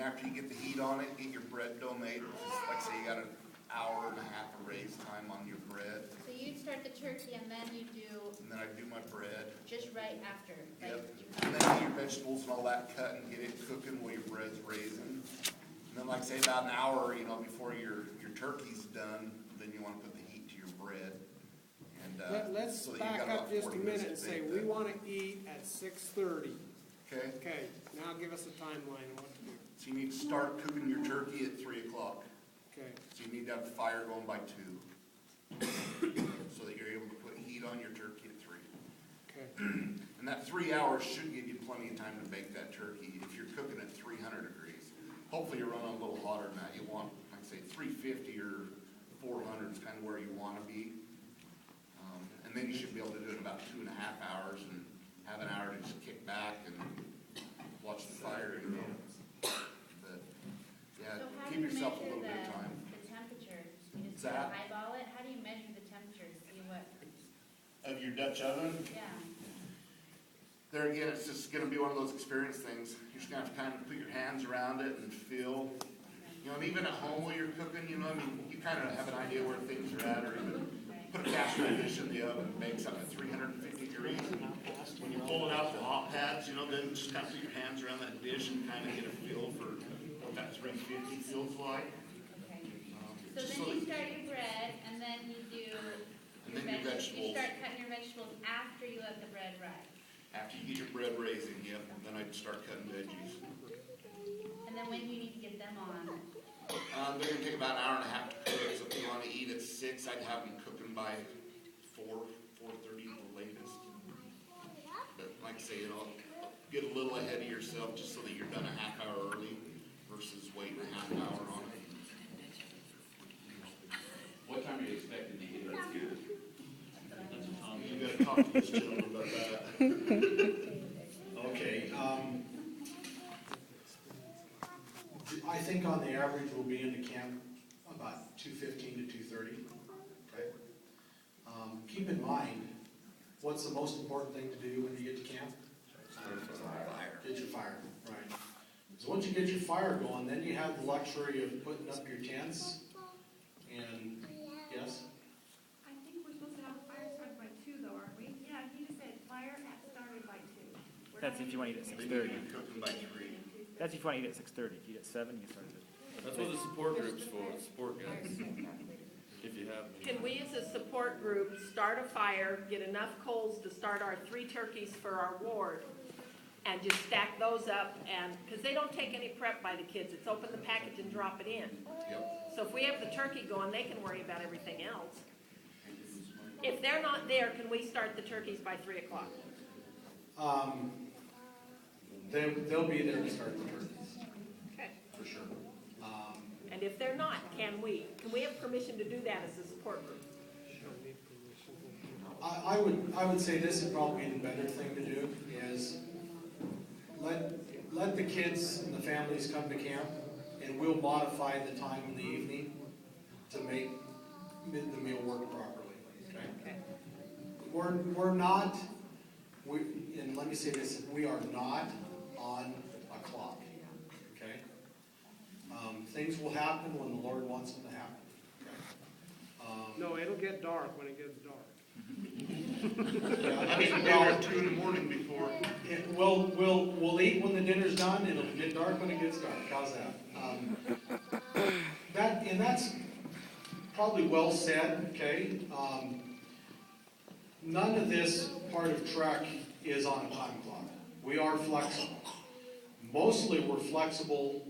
after you get the heat on it, get your bread dough made. Like say you got an hour and a half of raise time on your bread. So you'd start the turkey and then you do And then I do my bread. just right after. Like Yep. you And then get your vegetables and all that cut and get it cooking while your bread's raising. And then like say about an hour, before your turkey's done, then you want to put the heat to your bread. And Let's so that you've back got up about just a 40 minutes minute and to say, bake we that. want to eat at 6:30. Okay, Okay, now give us a timeline on what to do. so you need to start cooking your turkey at 3 o'clock. Okay, So you need to have the fire going by 2. So that you're able to put heat on your turkey at 3. okay. And that 3 hours should give you plenty of time to bake that turkey if you're cooking at 300 degrees. Hopefully you're running a little hotter than that. You want, like say, 350 or 400 is kind of where you want to be. And then you should be able to do it in about 2.5 hours and have an hour to just kick back and watch the fire and go. But, yeah, So how do keep you yourself a measure little bit of time. the temperature? You just What's that? eyeball it? How do you measure the temperature to see what? Of your Dutch oven? Yeah. There again, it's just gonna be one of those experience things. You're just gonna have to kind of put your hands around it and feel. And even at home while you're cooking, you kind of have an idea where things are at, or even put a cast iron dish in the oven and bake something at 350 degrees. When you pull it out the hot pads, then just kind of put your hands around that dish and kind of get a feel for what that 350 feels like. Okay. So Just then you that- start your bread and then you do And then your You vegetables. start cutting your vegetables after you let the bread rise. After you get your bread raising, yep, then I'd start cutting veggies. And then when do you need to get them on? They're gonna take about an hour and a half to cook, so if you wanna eat at 6, I'd have them cooking by 4:30 the latest. But like I say, get a little ahead of yourself just so that you're done a half hour early versus waiting a half hour on it. What time are you expecting to eat? That's good. You gotta talk to this gentleman about that. Okay, I think on the average we'll be in the camp about 2:15 to 2:30, okay? Keep in mind, what's the most important thing to do when you get to camp? Get your fire, right. So once you get your fire going, then you have the luxury of putting up your tents, and, yes? I think we're supposed to have a fire started by 2 though, aren't we? Yeah, he just said fire started by 2. That's if you want to eat at Then 6:30. you're cooking by 3. That's if you want to eat at 6:30. If you eat at 7, you start at. That's what the support group's for, support guys. If you have. Can we as a support group start a fire, get enough coals to start our 3 turkeys for our ward, and just stack those up, and, because they don't take any prep by the kids, it's open the package and drop it in. Yep. So if we have the turkey going, they can worry about everything else. If they're not there, can we start the turkeys by 3 o'clock? They'll be there to start the turkeys, Okay. for sure. And if they're not, can we have permission to do that as a support group? I would say this would probably be the better thing to do, is let the kids and the families come to camp, and we'll modify the time in the evening to make the meal work properly, okay? Okay. We're not, and let me say this, we are not on a clock, okay? Things will happen when the Lord wants them to happen, okay? No, it'll get dark when it gets dark. I mean, dinner at 2 in the morning before. We'll eat when the dinner's done, and it'll get dark when it gets dark, how's that? That's probably well said, okay? None of this part of Trek is on a time clock. We are flexible. Mostly we're flexible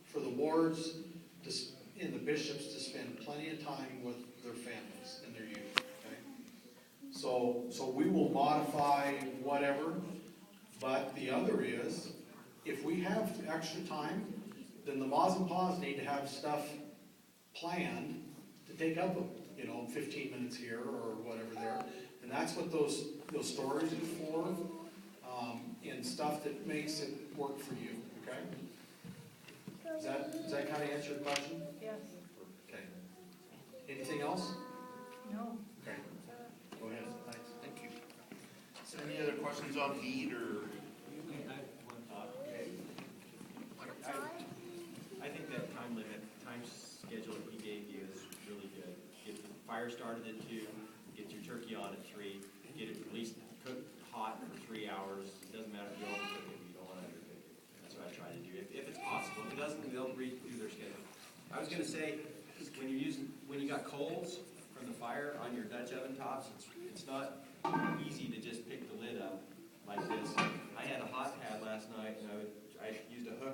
for the wards and the bishops to spend plenty of time with their families and their youth, okay? So we will modify whatever, but the other is, if we have extra time, then the Ma's and Pa's need to have stuff planned to take up, 15 minutes here or whatever there. And that's what those stories are for, and stuff that makes it work for you, okay? Does that kind of answer your question? Yes. Okay. Anything else? No. Okay. Go ahead, thanks. Thank you. So any other questions on heat or? fire started at 2, get your turkey on at 3, get it at least cooked hot for 3 hours. It doesn't matter if you overcook it, you don't want to undercook it. That's what I try to do, if it's possible. If it doesn't, they'll redo their schedule. I was gonna say, when you got coals from the fire on your Dutch oven tops, it's not easy to just pick the lid up like this. I had a hot pad last night, and I used a hook